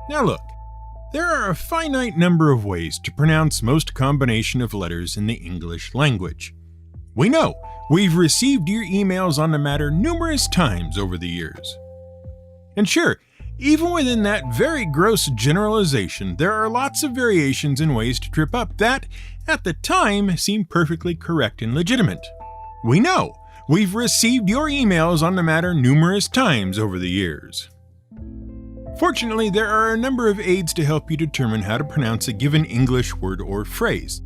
Now look, there are a finite number of ways to pronounce most combination of letters in the English language. We know, we've received your emails on the matter numerous times over the years. And sure, even within that very gross generalization, there are lots of variations and ways to trip up that, at the time, seemed perfectly correct and legitimate. We know, we've received your emails on the matter numerous times over the years. Fortunately, there are a number of aids to help you determine how to pronounce a given English word or phrase.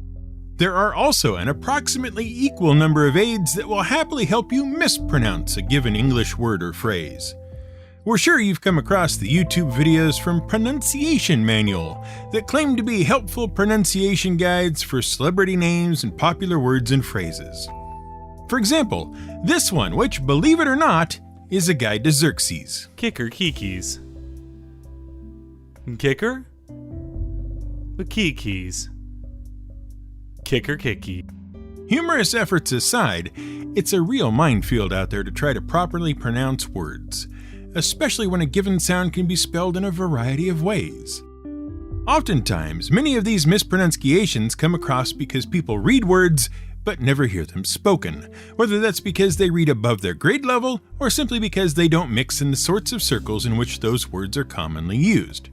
There are also an approximately equal number of aids that will happily help you mispronounce a given English word or phrase. We're sure you've come across the YouTube videos from Pronunciation Manual that claim to be helpful pronunciation guides for celebrity names and popular words and phrases. For example, this one, which, believe it or not, is a guide to Xerxes. Kicker kikis. Kicker? The kikis. Kicker kiki. Humorous efforts aside, it's a real minefield out there to try to properly pronounce words, especially when a given sound can be spelled in a variety of ways. Oftentimes, many of these mispronunciations come across because people read words but never hear them spoken, whether that's because they read above their grade level or simply because they don't mix in the sorts of circles in which those words are commonly used.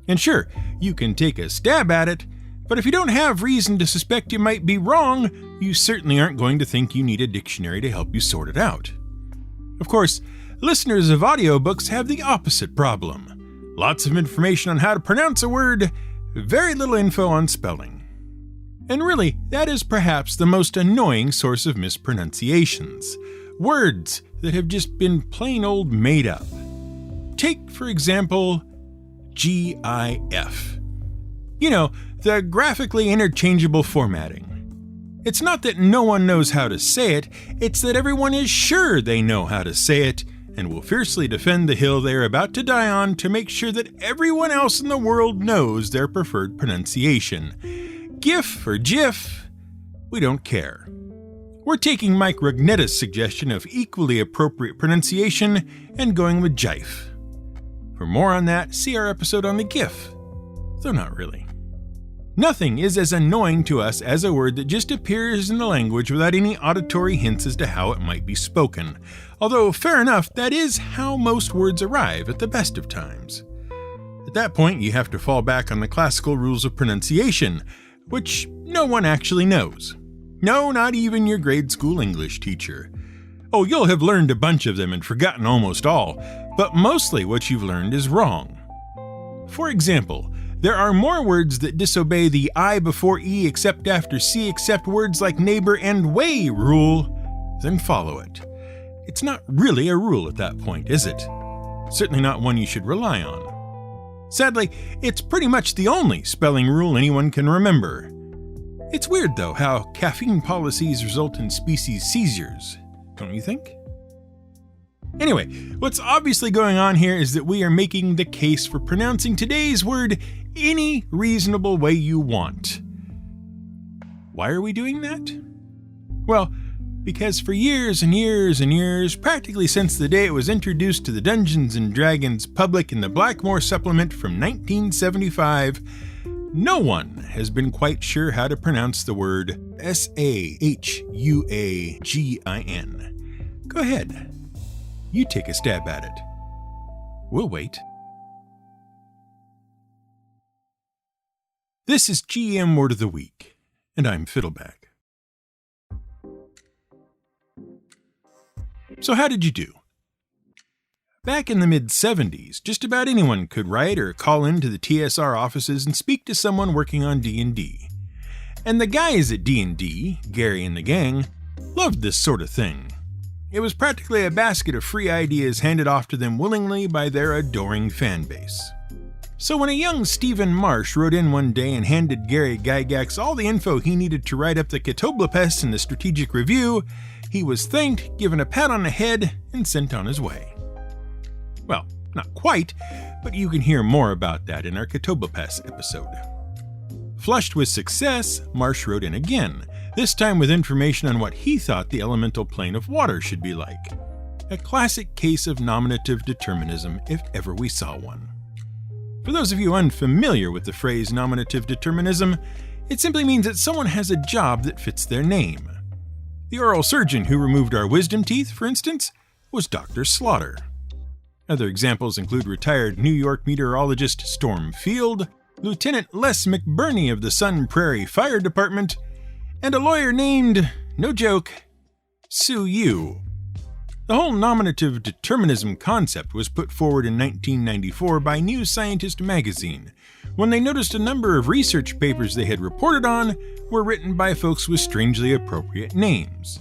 And sure, you can take a stab at it, but if you don't have reason to suspect you might be wrong, you certainly aren't going to think you need a dictionary to help you sort it out. Of course, listeners of audiobooks have the opposite problem. Lots of information on how to pronounce a word, very little info on spelling. And really, that is perhaps the most annoying source of mispronunciations. Words that have just been plain old made up. Take, for example, GIF. You know, the graphically interchangeable formatting. It's not that no one knows how to say it, it's that everyone is sure they know how to say it and will fiercely defend the hill they are about to die on to make sure that everyone else in the world knows their preferred pronunciation. GIF or GIF, we don't care. We're taking Mike Rugnetta's suggestion of equally appropriate pronunciation and going with JIFE. For more on that, see our episode on the GIF. Though not really. Nothing is as annoying to us as a word that just appears in the language without any auditory hints as to how it might be spoken. Although, fair enough, that is how most words arrive at the best of times. At that point, you have to fall back on the classical rules of pronunciation, which no one actually knows. No, not even your grade school English teacher. Oh, you'll have learned a bunch of them and forgotten almost all, but mostly what you've learned is wrong. For example, there are more words that disobey the I before E except after C except words like neighbor and way rule than follow it. It's not really a rule at that point, is it? Certainly not one you should rely on. Sadly, it's pretty much the only spelling rule anyone can remember. It's weird, though, how caffeine policies result in species seizures, don't you think? Anyway, what's obviously going on here is that we are making the case for pronouncing today's word any reasonable way you want. Why are we doing that? Well, because for years and years and years, practically since the day it was introduced to the Dungeons and Dragons public in the Blackmore supplement from 1975, no one has been quite sure how to pronounce the word Sahuagin. Go ahead. You take a stab at it. We'll wait. This is GM Word of the Week, and I'm Fiddleback. So how did you do? Back in the mid-70s, just about anyone could write or call into the TSR offices and speak to someone working on D&D. And the guys at D&D, Gary and the gang, loved this sort of thing. It was practically a basket of free ideas handed off to them willingly by their adoring fan base. So when a young Stephen Marsh wrote in one day and handed Gary Gygax all the info he needed to write up the Catoblopest in the strategic review, he was thanked, given a pat on the head, and sent on his way. Well, not quite, but you can hear more about that in our Catoblopest episode. Flushed with success, Marsh wrote in again, this time with information on what he thought the elemental plane of water should be like. A classic case of nominative determinism if ever we saw one. For those of you unfamiliar with the phrase nominative determinism, it simply means that someone has a job that fits their name. The oral surgeon who removed our wisdom teeth, for instance, was Dr. Slaughter. Other examples include retired New York meteorologist Storm Field, Lieutenant Les McBurney of the Sun Prairie Fire Department, and a lawyer named, no joke, Sue Yu. The whole nominative determinism concept was put forward in 1994 by New Scientist magazine, when they noticed a number of research papers they had reported on were written by folks with strangely appropriate names.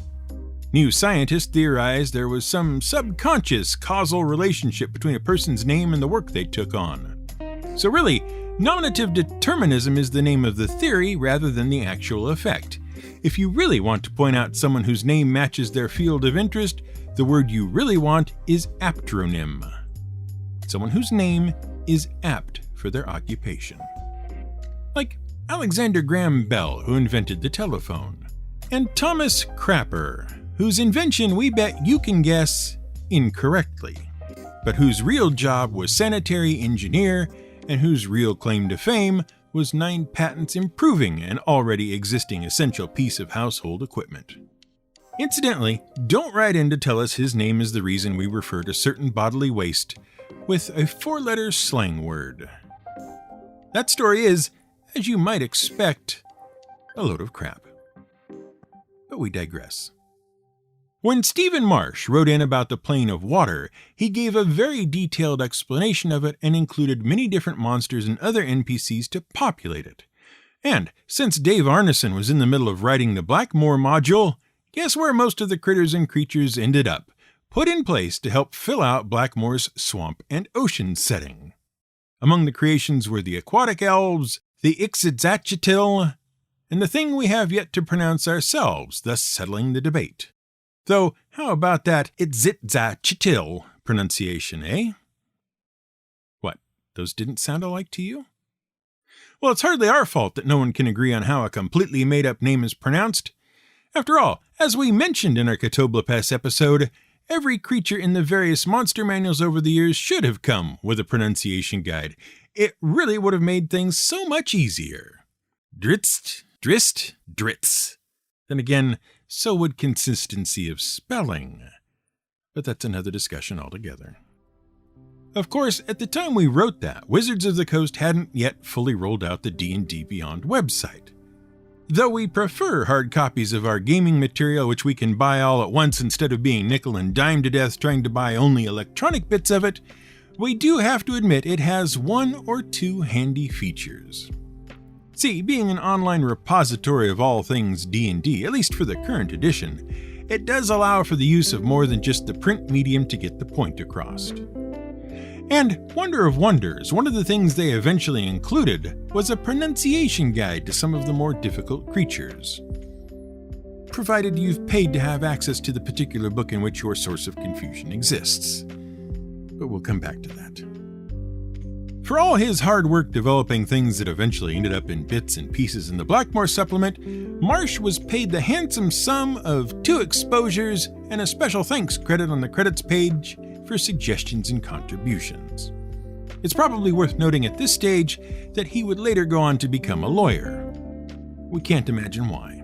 New Scientist theorized there was some subconscious causal relationship between a person's name and the work they took on. So really, nominative determinism is the name of the theory rather than the actual effect. If you really want to point out someone whose name matches their field of interest, the word you really want is aptronym. Someone whose name is apt for their occupation. Like Alexander Graham Bell, who invented the telephone, and Thomas Crapper, whose invention we bet you can guess incorrectly, but whose real job was sanitary engineer and whose real claim to fame was 9 patents improving an already existing essential piece of household equipment. Incidentally, don't write in to tell us his name is the reason we refer to certain bodily waste with a 4-letter slang word. That story is, as you might expect, a load of crap. But we digress. When Stephen Marsh wrote in about the plane of water, he gave a very detailed explanation of it and included many different monsters and other NPCs to populate it. And since Dave Arneson was in the middle of writing the Blackmore module, guess where most of the critters and creatures ended up, put in place to help fill out Blackmore's swamp and ocean setting. Among the creations were the aquatic elves, the Ixidzachitil, and the thing we have yet to pronounce ourselves, thus settling the debate. Though, how about that Ixidzachitil pronunciation, eh? What, those didn't sound alike to you? Well, it's hardly our fault that no one can agree on how a completely made-up name is pronounced. After all, as we mentioned in our Catoblapes episode, every creature in the various monster manuals over the years should have come with a pronunciation guide. It really would have made things so much easier. Dritzt, drist, dritz. Then again, so would consistency of spelling. But that's another discussion altogether. Of course, at the time we wrote that, Wizards of the Coast hadn't yet fully rolled out the D&D Beyond website. Though we prefer hard copies of our gaming material which we can buy all at once instead of being nickel and dime to death trying to buy only electronic bits of it, we do have to admit it has 1 or 2 handy features. See, being an online repository of all things D&D, at least for the current edition, it does allow for the use of more than just the print medium to get the point across. And, wonder of wonders, one of the things they eventually included was a pronunciation guide to some of the more difficult creatures. Provided you've paid to have access to the particular book in which your source of confusion exists. But we'll come back to that. For all his hard work developing things that eventually ended up in bits and pieces in the Blackmore supplement, Marsh was paid the handsome sum of 2 exposures and a special thanks credit on the credits page for suggestions and contributions. It's probably worth noting at this stage that he would later go on to become a lawyer. We can't imagine why.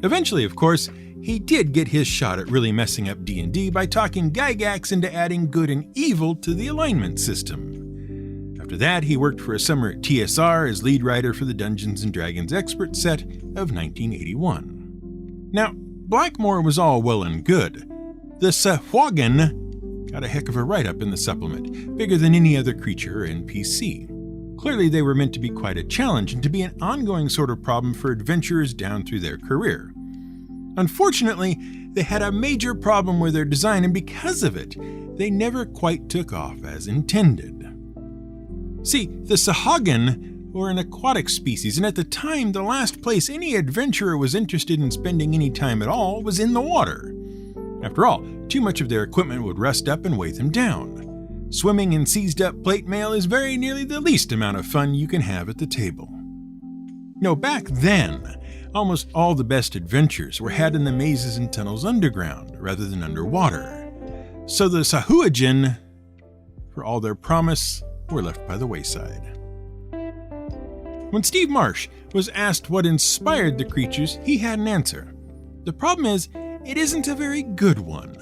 Eventually, of course, he did get his shot at really messing up D&D by talking Gygax into adding good and evil to the alignment system. After that, he worked for a summer at TSR as lead writer for the Dungeons and Dragons Expert set of 1981. Now, Blackmore was all well and good. The Sahuagin got a heck of a write-up in the supplement, bigger than any other creature or NPC. Clearly, they were meant to be quite a challenge and to be an ongoing sort of problem for adventurers down through their career. Unfortunately, they had a major problem with their design, and because of it, they never quite took off as intended. See, the Sahuagin were an aquatic species, and at the time, the last place any adventurer was interested in spending any time at all was in the water. After all, too much of their equipment would rust up and weigh them down. Swimming in seized-up plate mail is very nearly the least amount of fun you can have at the table. No, back then, almost all the best adventures were had in the mazes and tunnels underground, rather than underwater. So the Sahuagin, for all their promise, were left by the wayside. When Steve Marsh was asked what inspired the creatures, he had an answer. The problem is, it isn't a very good one.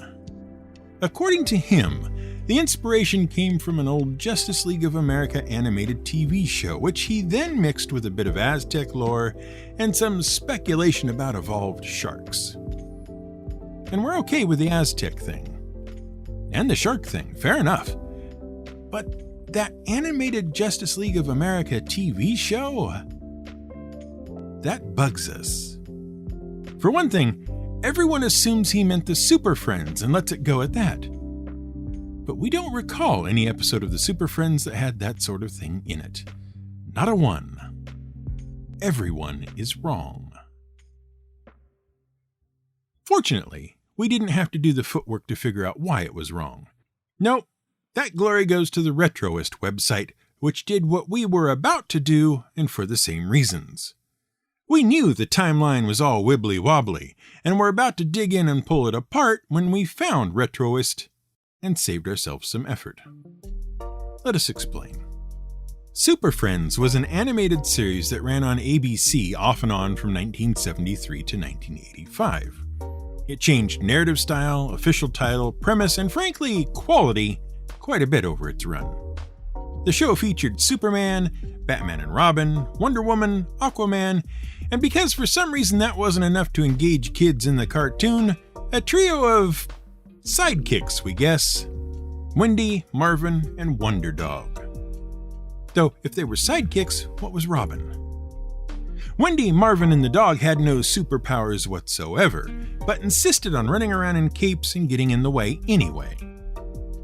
According to him, the inspiration came from an old Justice League of America animated TV show, which he then mixed with a bit of Aztec lore and some speculation about evolved sharks. And we're okay with the Aztec thing. And the shark thing, fair enough. But that animated Justice League of America TV show? That bugs us. For one thing, everyone assumes he meant the Super Friends and lets it go at that. But we don't recall any episode of the Super Friends that had that sort of thing in it. Not a one. Everyone is wrong. Fortunately, we didn't have to do the footwork to figure out why it was wrong. Nope, that glory goes to the Retroist website, which did what we were about to do, and for the same reasons. We knew the timeline was all wibbly-wobbly, and were about to dig in and pull it apart when we found Retroist and saved ourselves some effort. Let us explain. Super Friends was an animated series that ran on ABC off and on from 1973 to 1985. It changed narrative style, official title, premise, and frankly, quality quite a bit over its run. The show featured Superman, Batman and Robin, Wonder Woman, Aquaman, and because for some reason that wasn't enough to engage kids in the cartoon, a trio of sidekicks, we guess. Wendy, Marvin, and Wonder Dog. Though, if they were sidekicks, what was Robin? Wendy, Marvin, and the dog had no superpowers whatsoever, but insisted on running around in capes and getting in the way anyway.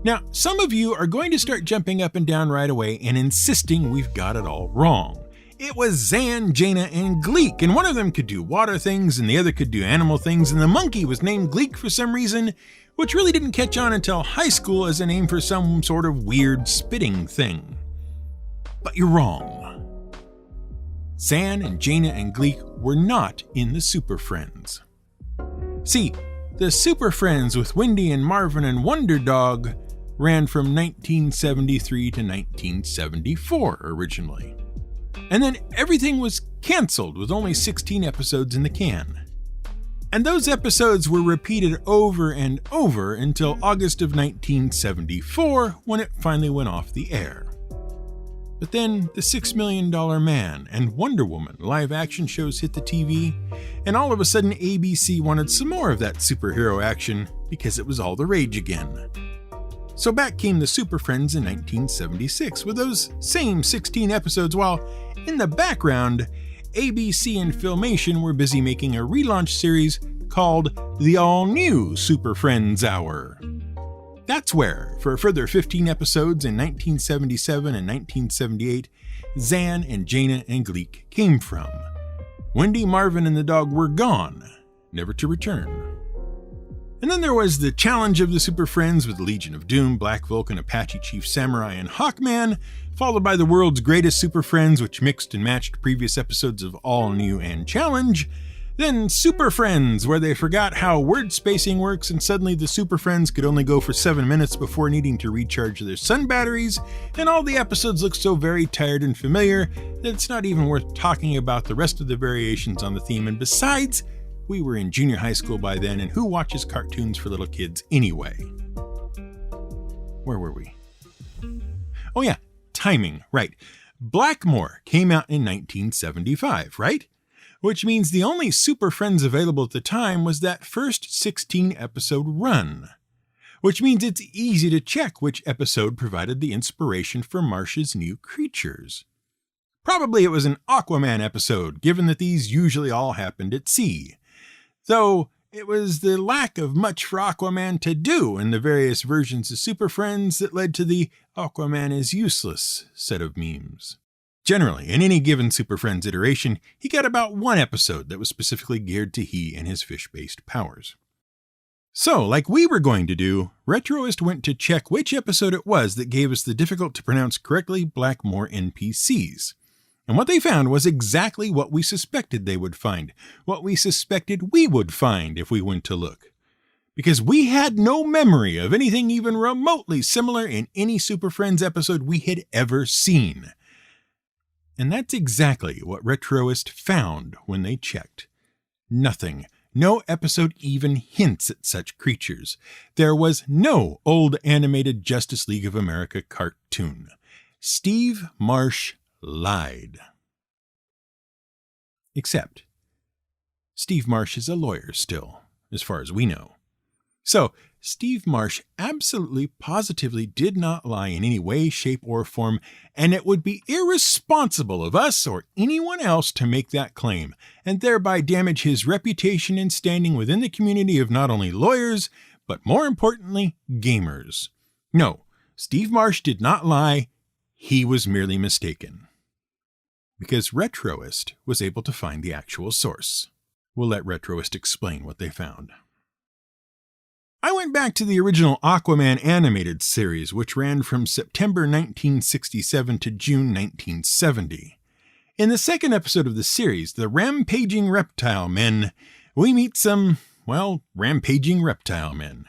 Now, some of you are going to start jumping up and down right away and insisting we've got it all wrong. It was Zan, Jaina, and Gleek, and one of them could do water things and the other could do animal things, and the monkey was named Gleek for some reason, which really didn't catch on until high school as a name for some sort of weird spitting thing. But you're wrong. Zan and Jaina and Gleek were not in the Super Friends. See, the Super Friends with Wendy and Marvin and Wonder Dog ran from 1973 to 1974 originally. And then everything was canceled with only 16 episodes in the can. And those episodes were repeated over and over until August of 1974 when it finally went off the air. But then the $6 Million Man and Wonder Woman live action shows hit the TV, and all of a sudden ABC wanted some more of that superhero action because it was all the rage again. So back came the Super Friends in 1976 with those same 16 episodes, while in the background, ABC and Filmation were busy making a relaunch series called the all-new Super Friends Hour. That's where, for a further 15 episodes in 1977 and 1978, Zan and Jaina and Gleek came from. Wendy, Marvin, and the dog were gone, never to return. And then there was the Challenge of the Super Friends with Legion of Doom, Black Vulcan, Apache Chief Samurai, and Hawkman, followed by the World's Greatest Super Friends, which mixed and matched previous episodes of All New and Challenge. Then Super Friends, where they forgot how word spacing works and suddenly the Super Friends could only go for 7 minutes before needing to recharge their sun batteries, and all the episodes look so very tired and familiar that it's not even worth talking about the rest of the variations on the theme, and besides, we were in junior high school by then, and who watches cartoons for little kids anyway? Where were we? Oh yeah, timing, right. Blackmore came out in 1975, right? Which means the only Super Friends available at the time was that first 16-episode run. Which means it's easy to check which episode provided the inspiration for Marsh's new creatures. Probably it was an Aquaman episode, given that these usually all happened at sea. Though it was the lack of much for Aquaman to do in the various versions of Super Friends that led to the Aquaman is useless set of memes. Generally, in any given Super Friends iteration, he got about one episode that was specifically geared to he and his fish-based powers. So, like we were going to do, Retroist went to check which episode it was that gave us the difficult-to-pronounce correctly Blackmore NPCs. And what they found was exactly what we suspected they would find, what we suspected we would find if we went to look. because we had no memory of anything even remotely similar in any Super Friends episode we had ever seen. And that's exactly what Retroist found when they checked. Nothing. No episode even hints at such creatures. There was no old animated Justice League of America cartoon. Steve Marsh lied. Except, Steve Marsh is a lawyer still, as far as we know. So, Steve Marsh absolutely positively did not lie in any way, shape, or form, and it would be irresponsible of us or anyone else to make that claim, and thereby damage his reputation and standing within the community of not only lawyers, but more importantly, gamers. No, Steve Marsh did not lie, he was merely mistaken. Because Retroist was able to find the actual source. We'll let Retroist explain what they found. I went back to the original Aquaman animated series, which ran from September 1967 to June 1970. In the second episode of the series, The Rampaging Reptile Men, we meet some, rampaging reptile men.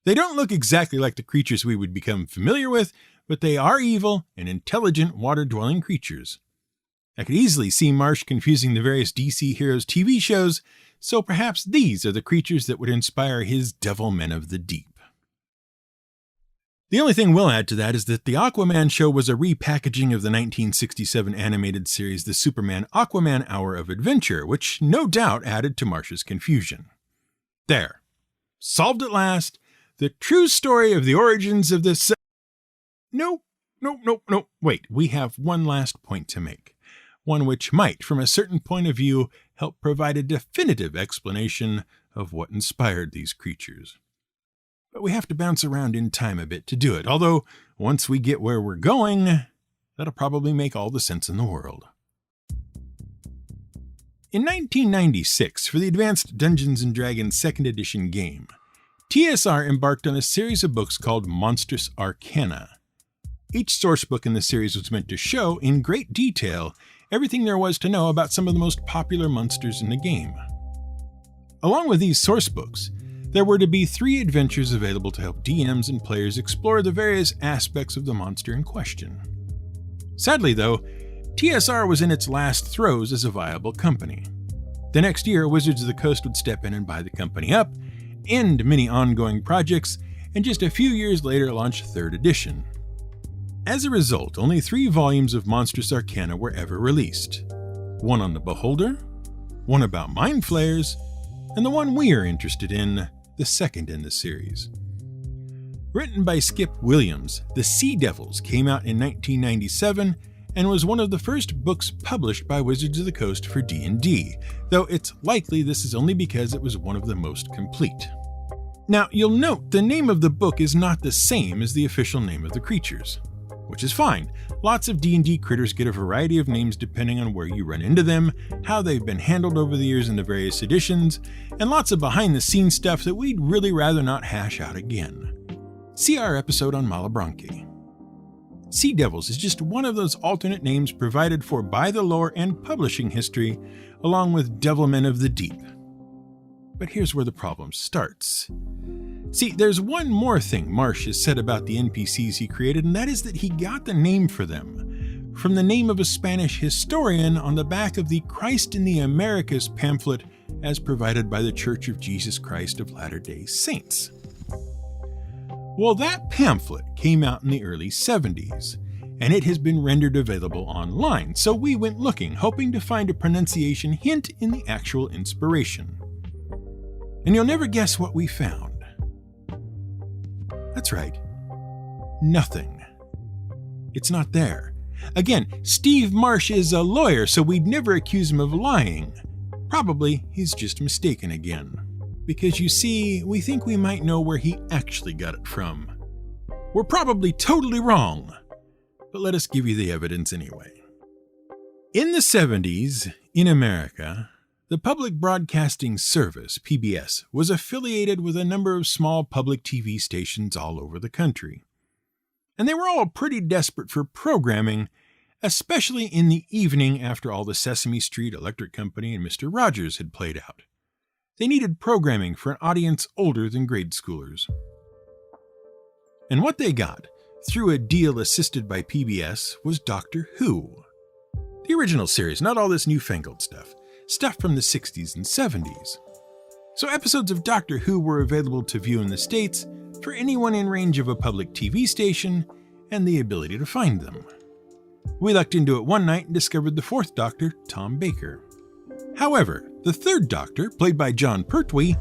They don't look exactly like the creatures we would become familiar with, but they are evil and intelligent water-dwelling creatures. I could easily see Marsh confusing the various DC Heroes TV shows, so perhaps these are the creatures that would inspire his Devil Men of the Deep. The only thing we'll add to that is that the Aquaman show was a repackaging of the 1967 animated series The Superman Aquaman Hour of Adventure, which no doubt added to Marsh's confusion. There. Solved at last. The true story of the origins of this... No. Wait, we have one last point to make. One which might, from a certain point of view, help provide a definitive explanation of what inspired these creatures. But we have to bounce around in time a bit to do it, although once we get where we're going, that'll probably make all the sense in the world. In 1996, for the advanced Dungeons and Dragons 2nd Edition game, TSR embarked on a series of books called Monstrous Arcana. Each source book in the series was meant to show, in great detail, everything there was to know about some of the most popular monsters in the game. Along with these source books, there were to be 3 adventures available to help DMs and players explore the various aspects of the monster in question. Sadly, though, TSR was in its last throes as a viable company. The next year, Wizards of the Coast would step in and buy the company up, end many ongoing projects, and just a few years later launch 3rd edition. As a result, only 3 volumes of Monstrous Arcana were ever released. One on the Beholder, one about Mind Flayers, and the one we are interested in, the second in the series. Written by Skip Williams, The Sea Devils came out in 1997 and was one of the first books published by Wizards of the Coast for D&D, though it's likely this is only because it was one of the most complete. Now, you'll note the name of the book is not the same as the official name of the creatures. Which is fine. Lots of D&D critters get a variety of names depending on where you run into them, how they've been handled over the years in the various editions, and lots of behind-the-scenes stuff that we'd really rather not hash out again. See our episode on Malabranche. Sea Devils is just one of those alternate names provided for by the lore and publishing history, along with Devilmen of the Deep. But here's where the problem starts. See, there's one more thing Marsh has said about the NPCs he created, and that is that he got the name for them from the name of a Spanish historian on the back of the Christ in the Americas pamphlet as provided by the Church of Jesus Christ of Latter-day Saints. Well, that pamphlet came out in the early 70s, and it has been rendered available online, so we went looking, hoping to find a pronunciation hint in the actual inspiration. And you'll never guess what we found. That's right. Nothing. It's not there. Again, Steve Marsh is a lawyer, so we'd never accuse him of lying. Probably he's just mistaken again. Because you see, we think we might know where he actually got it from. We're probably totally wrong, but let us give you the evidence anyway. In the 70s, in America, the Public Broadcasting Service, PBS, was affiliated with a number of small public TV stations all over the country. And they were all pretty desperate for programming, especially in the evening after all the Sesame Street, Electric Company, and Mr. Rogers had played out. They needed programming for an audience older than grade schoolers. And what they got, through a deal assisted by PBS, was Doctor Who. The original series, not all this newfangled stuff. Stuff from the 60s and 70s. So episodes of Doctor Who were available to view in the States for anyone in range of a public TV station and the ability to find them. We lucked into it one night and discovered the fourth Doctor, Tom Baker. However, the third Doctor, played by Jon Pertwee,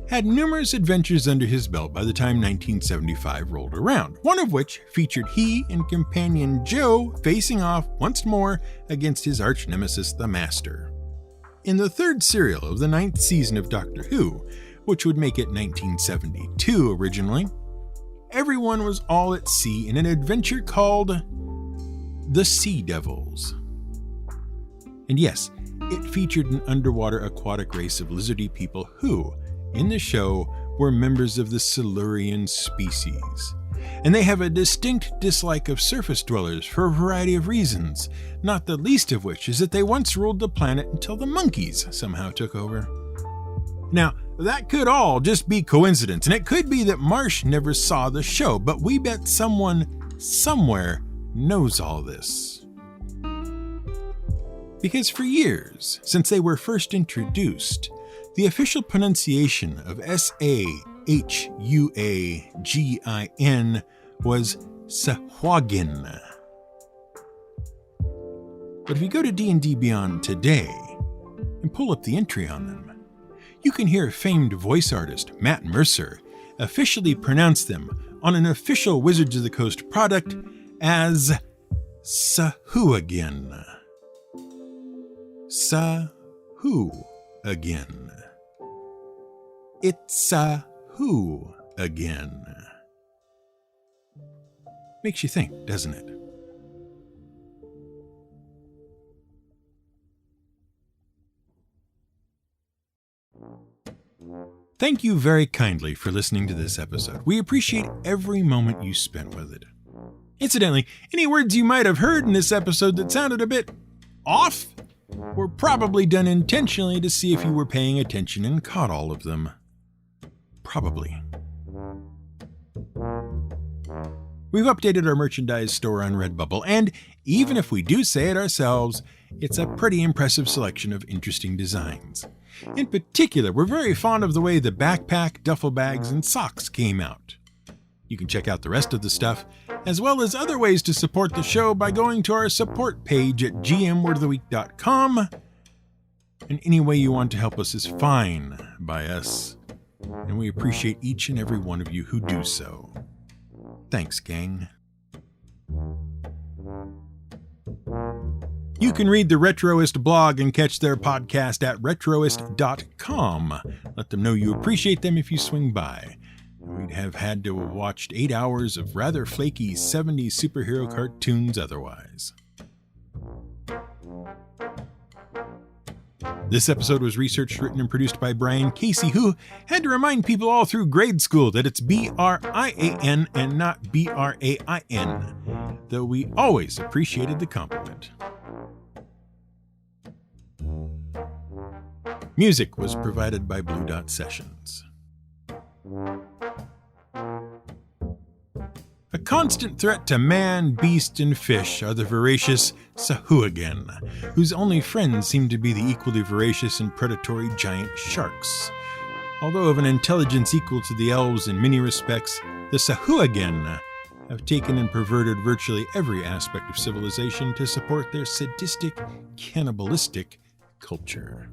had numerous adventures under his belt by the time 1975 rolled around, one of which featured he and companion Jo facing off once more against his arch-nemesis, the Master. In the third serial of the 9th season of Doctor Who, which would make it 1972 originally, everyone was all at sea in an adventure called The Sea Devils. And yes, it featured an underwater aquatic race of lizardy people who, in the show, were members of the Silurian species. And they have a distinct dislike of surface dwellers for a variety of reasons, not the least of which is that they once ruled the planet until the monkeys somehow took over. Now, that could all just be coincidence, and it could be that Marsh never saw the show, but we bet someone somewhere knows all this. Because for years, since they were first introduced, the official pronunciation of Sahuagin was Sahuagin. But if you go to D&D Beyond today and pull up the entry on them, you can hear famed voice artist Matt Mercer officially pronounce them on an official Wizards of the Coast product as Sahuagin. Sahuagin. It's who again? Makes you think, doesn't it? Thank you very kindly for listening to this episode. We appreciate every moment you spent with it. Incidentally, any words you might have heard in this episode that sounded a bit off were probably done intentionally to see if you were paying attention and caught all of them. Probably. We've updated our merchandise store on Redbubble, and even if we do say it ourselves, it's a pretty impressive selection of interesting designs. In particular, we're very fond of the way the backpack, duffel bags, and socks came out. You can check out the rest of the stuff, as well as other ways to support the show by going to our support page at gmwordoftheweek.com. And any way you want to help us is fine by us, and we appreciate each and every one of you who do so. Thanks, gang. You can read the Retroist blog and catch their podcast at retroist.com. Let them know you appreciate them if you swing by. We'd have had to have watched 8 hours of rather flaky 70s superhero cartoons otherwise. This episode was researched, written, and produced by Brian Casey, who had to remind people all through grade school that it's B-R-I-A-N and not B-R-A-I-N, though we always appreciated the compliment. Music was provided by Blue Dot Sessions. A constant threat to man, beast, and fish are the voracious Sahuagin, whose only friends seem to be the equally voracious and predatory giant sharks. Although of an intelligence equal to the elves in many respects, the Sahuagin have taken and perverted virtually every aspect of civilization to support their sadistic, cannibalistic culture.